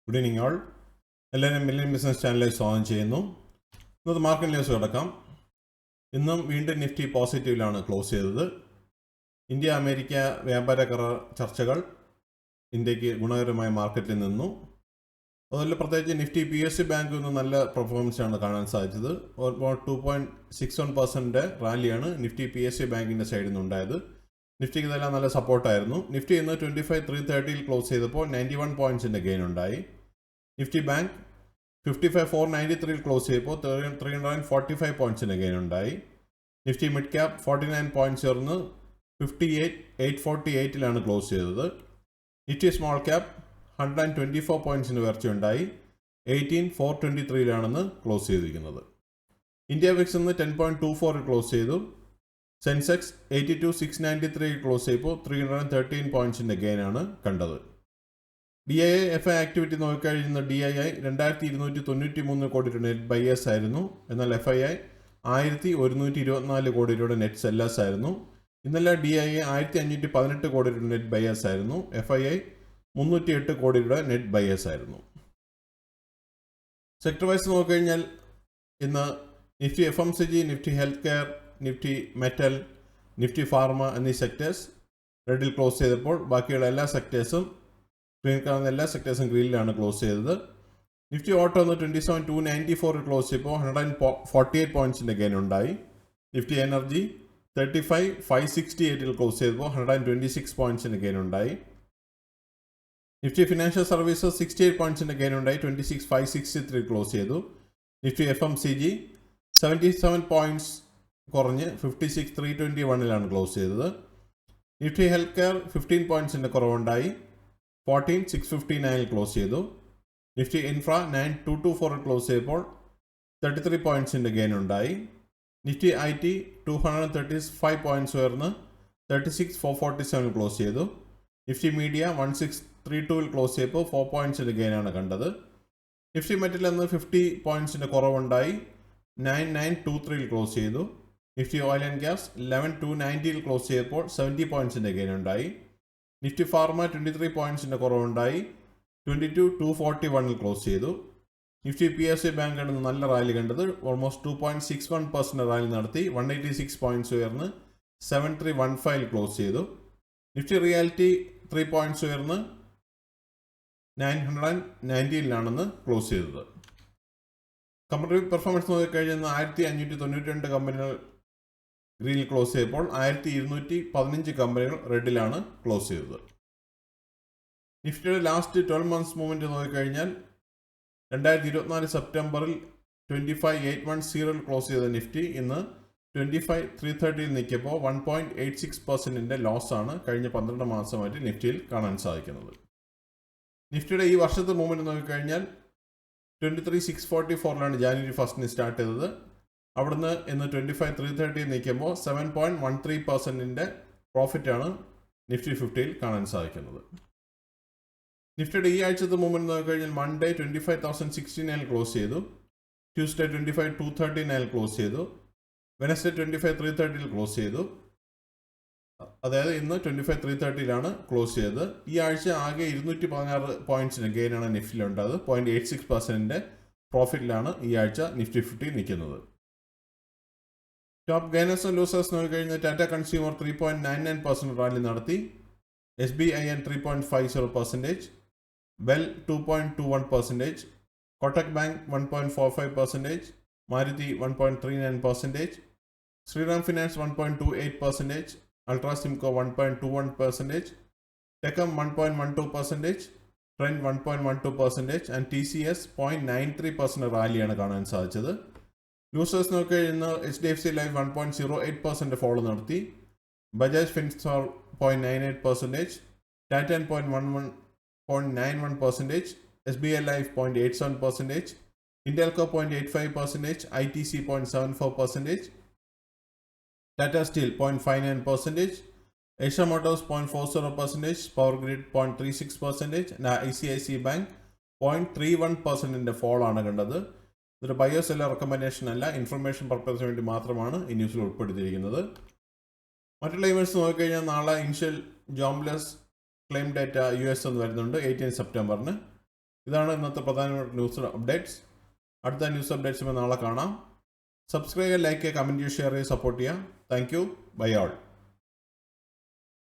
Good evening all. എല്ലാവരും million business ചാനലിലേക്ക് സ്വാഗതം ചെയ്യുന്നു. ഇന്നത്തെ മാർക്കറ്റ് ന്യൂസ് കിടക്കാം. ഇന്നും വീണ്ടും നിഫ്റ്റി പോസിറ്റീവിലാണ് ക്ലോസ് ചെയ്തത്. ഇന്ത്യ അമേരിക്ക വ്യാപാര കരാർ ചർച്ചകൾ ഇന്ത്യക്ക് ഗുണകരമായ മാർക്കറ്റിൽ നിന്നു. അതുപോലെ പ്രത്യേകിച്ച് നിഫ്റ്റി PSU ബാങ്കിൽ നിന്ന് നല്ല പെർഫോമൻസാണ് കാണാൻ സാധിച്ചത്. 2.61% റാലിയാണ് നിഫ്റ്റി PSU ബാങ്കിൻ്റെ സൈഡിൽ നിന്നുണ്ടായത്. നിഫ്റ്റിക്ക് ഇതെല്ലാം നല്ല സപ്പോർട്ടായിരുന്നു. നിഫ്റ്റി ഇന്ന് 25,330 ക്ലോസ് ചെയ്തപ്പോൾ 91 പോയിൻറ്റ്സിൻ്റെ ഗെയിൻ ഉണ്ടായി. നിഫ്റ്റി ബാങ്ക് 55,493 ക്ലോസ് ചെയ്തപ്പോൾ 345 പോയിൻറ്റ്സിൻ്റെ ഗെയിൻ ഉണ്ടായി. നിഫ്റ്റി മിഡ് ക്യാപ് 49 പോയിൻറ്റ്സ് ചേർന്ന് 58,848 ക്ലോസ് ചെയ്തത്. Nifty small cap 124 പോയിൻറ്റ്സിന് ഉയർച്ചയുണ്ടായി. 18,423 ക്ലോസ് ചെയ്തിരിക്കുന്നത്. ഇന്ത്യ വിക്സ് ഇന്ന് 10.24 ക്ലോസ് ചെയ്തു. സെൻസെക്സ് 82,693 ക്ലോസ് ചെയ്തപ്പോൾ 313 പോയിൻറ്റ്സിൻ്റെ ഗെയിനാണ് കണ്ടത്. DII FI ആക്ടിവിറ്റി നോക്കിക്കഴിഞ്ഞ DII 2,293 കോടി രൂപ നെറ്റ് ബയേഴ്സ് ആയിരുന്നു. എന്നാൽ FII 1,124 കോടി രൂപയുടെ നെറ്റ് സെല്ലേഴ്സ് ആയിരുന്നു. ഇന്നലെ DII 1,518 കോടി രൂപ നെറ്റ് ബയേഴ്സ് ആയിരുന്നു. FII 308 കോടി രൂപ നെറ്റ് ബയേഴ്സ് ആയിരുന്നു. സെക്ടർ വൈസ് നോക്കിക്കഴിഞ്ഞാൽ ഇന്ന് Nifty FMCG, Nifty health care, Nifty metal, Nifty pharma എന്നീ സെക്ടേഴ്സ് റെഡിൽ ക്ലോസ് ചെയ്തപ്പോൾ ബാക്കിയുള്ള എല്ലാ സെക്ടേഴ്സും ഗ്രീനിലാണ് ക്ലോസ് ചെയ്തത്. നിഫ്റ്റി ഓട്ടോ ഒന്ന് 27,294 ക്ലോസ് ചെയ്തപ്പോൾ 148 പോയിൻറ്റ്സിൻ്റെ ഗെയിൻ ഉണ്ടായി. നിഫ്റ്റി എനർജി 35,568 ക്ലോസ് ചെയ്തപ്പോൾ 126 പോയിൻറ്റ്സിൻ്റെ ഗെയിൻ ഉണ്ടായി. നിഫ്റ്റി ഫിനാൻഷ്യൽ സർവീസസ് 68 പോയിൻറ്റ്സിൻ്റെ ഗെയിൻ ഉണ്ടായി. 26,563 ക്ലോസ് ചെയ്തു. നിഫ്റ്റി FMCG 77 പോയിൻറ്റ്സ് കുറഞ്ഞ് 56,321 ക്ലോസ് ചെയ്തത്. Nifty health care 15 പോയിൻറ്റ്സിൻ്റെ കുറവുണ്ടായി. 14,659 ക്ലോസ് ചെയ്തു. നിഫ്റ്റി ഇൻഫ്ര 9,224 ക്ലോസ് ചെയ്തപ്പോൾ 33 പോയിൻറ്റ്സിൻ്റെ ഗെയിൻ ഉണ്ടായി. നിഫ്റ്റി IT 235 പോയിൻറ്റ്സ് ഉയർന്ന് 36,447 ക്ലോസ് ചെയ്തു. നിഫ്റ്റി മീഡിയ 1632 ക്ലോസ് ചെയ്തപ്പോൾ 4 പോയിൻറ്റ്സിൻ്റെ ഗെയിനാണ് കണ്ടത്. നിഫ്റ്റി മെറ്റൽ എന്ന് 50 പോയിൻറ്റ്സിൻ്റെ കുറവുണ്ടായി. 9923 ക്ലോസ് ചെയ്തു. Nifty oil and gas 11,290 close ചെയ്തപ്പോൾ 70 പോയിൻറ്റ്സിൻ്റെ ഗെയിൻ ഉണ്ടായി. Nifty pharma 23 പോയിൻറ്റ്സിൻ്റെ കുറവുണ്ടായി. 22,241 ക്ലോസ് ചെയ്തു. നിഫ്റ്റി PSU ബാങ്കാണ് നല്ല റാലി കണ്ടത്. ഓൾമോസ്റ്റ് 2.61% റാലി നടത്തി 186 പോയിൻറ്റ്സ് ഉയർന്ന് 7315 ക്ലോസ് ചെയ്തു. നിഫ്റ്റി റിയാലിറ്റി 3 പോയിൻറ്റ്സ് ഉയർന്ന് 919 ക്ലോസ് ചെയ്തത്. കമ്പനി പെർഫോമൻസ് നോക്കിക്കഴിഞ്ഞാൽ 1,592 കമ്പനികൾ ഗ്രീനിൽ ക്ലോസ് ചെയ്തപ്പോൾ 1,215 കമ്പനികൾ റെഡിലാണ് ക്ലോസ് ചെയ്തത്. നിഫ്റ്റിയുടെ ലാസ്റ്റ് 12 മന്ത്സ് മൂവ്മെൻറ്റ് നോക്കിക്കഴിഞ്ഞാൽ 2024 സെപ്റ്റംബറിൽ 25,810 ക്ലോസ് ചെയ്ത നിഫ്റ്റി ഇന്ന് 25,330 നിൽക്കിയപ്പോൾ 1.86% ലോസാണ് കഴിഞ്ഞ 12 മാസമായിട്ട് നിഫ്റ്റിയിൽ കാണാൻ സാധിക്കുന്നത്. നിഫ്റ്റിയുടെ ഈ വർഷത്തെ മൂവ്മെൻറ്റ് നോക്കിക്കഴിഞ്ഞാൽ 23,644 ജാനുവരി 1 സ്റ്റാർട്ട് ചെയ്തത്. അവിടുന്ന് ഇന്ന് 25,330 നിൽക്കുമ്പോൾ 7.13% പ്രോഫിറ്റാണ് നിഫ്റ്റി 50യിൽ കാണാൻ സാധിക്കുന്നത്. നിഫ്റ്റിയുടെ ഈ ആഴ്ചത്തെ മൂവ്മെൻറ്റ് നോക്കിക്കഴിഞ്ഞാൽ മൺഡേ 25,069 ക്ലോസ് ചെയ്തു. ട്യൂസ്ഡേ 25,239 ക്ലോസ് ചെയ്തു. വെനസ്ഡേ 25,330 ക്ലോസ് ചെയ്തു. അതായത് ഇന്ന് 25,330 ക്ലോസ് ചെയ്തത്. ഈ ആഴ്ച ആകെ 216 പോയിൻറ്റ്സിന് ഗെയിനാണ് നിഫ്റ്റിയിലുണ്ടായത്. 0.86% പ്രോഫിറ്റിലാണ് ഈ ആഴ്ച നിഫ്റ്റി 50 നിൽക്കുന്നത്. ടോപ്പ് ഗെയിനേഴ്സ് ആൻഡ് ലൂസേഴ്സ് നോക്കിക്കഴിഞ്ഞാൽ ടാറ്റ കൺസ്യൂമർ 3.99% റാലി നടത്തി. SBIN 3.50%, BEL 2.21%, Kotak Bank 1.45%, Maruti 1.39%, Shriram Finance 1.28%, Ultracemco 1.21%, Techm 1.12%, Trent 1.12% and TCS 0.93% റാലിയാണ് കാണാൻ സാധിച്ചത്. ലൂസേഴ്സ് നോക്കിക്കഴിഞ്ഞാൽ HDFC ലൈഫ് 1.08% ഫോളോ നടത്തി. Bajaj Finserv 0.98%, Titan 0.91%, SBI Life 0.87%, Hindalco 0.85%, ITC 0.74%, Tata Steel 0.59%, Eicher Motors 0.40%, Power Grid 0.36%, ICICI Bank 0.31% ഫോളാണ് കണ്ടത്. ഇതൊരു ബയോ സെല്ലർ റെക്കമെൻഡേഷൻ അല്ല, ഇൻഫർമേഷൻ പർപ്പസിന് വേണ്ടി മാത്രമാണ് ഈ ന്യൂസിൽ ഉൾപ്പെടുത്തിയിരിക്കുന്നത്. മറ്റുള്ള ഇവൻറ്റ്സ് നോക്കിക്കഴിഞ്ഞാൽ നാളെ ഇനിഷ്യൽ ജോംലെസ് ക്ലെയിം ഡേറ്റ US എന്ന് വരുന്നുണ്ട് 18 സെപ്റ്റംബറിന്. ഇതാണ് ഇന്നത്തെ പ്രധാനപ്പെട്ട ന്യൂസ് അപ്ഡേറ്റ്സ്. അടുത്ത ന്യൂസ് അപ്ഡേറ്റ്സുമായി നാളെ കാണാം. സബ്സ്ക്രൈബ് ചെയ്യുക, ലൈക്ക് ചെയ്യുക, കമൻറ്റ് ചെയ്യുക, ഷെയർ ചെയ്യുക, സപ്പോർട്ട് ചെയ്യുക. Thank you. Bye all.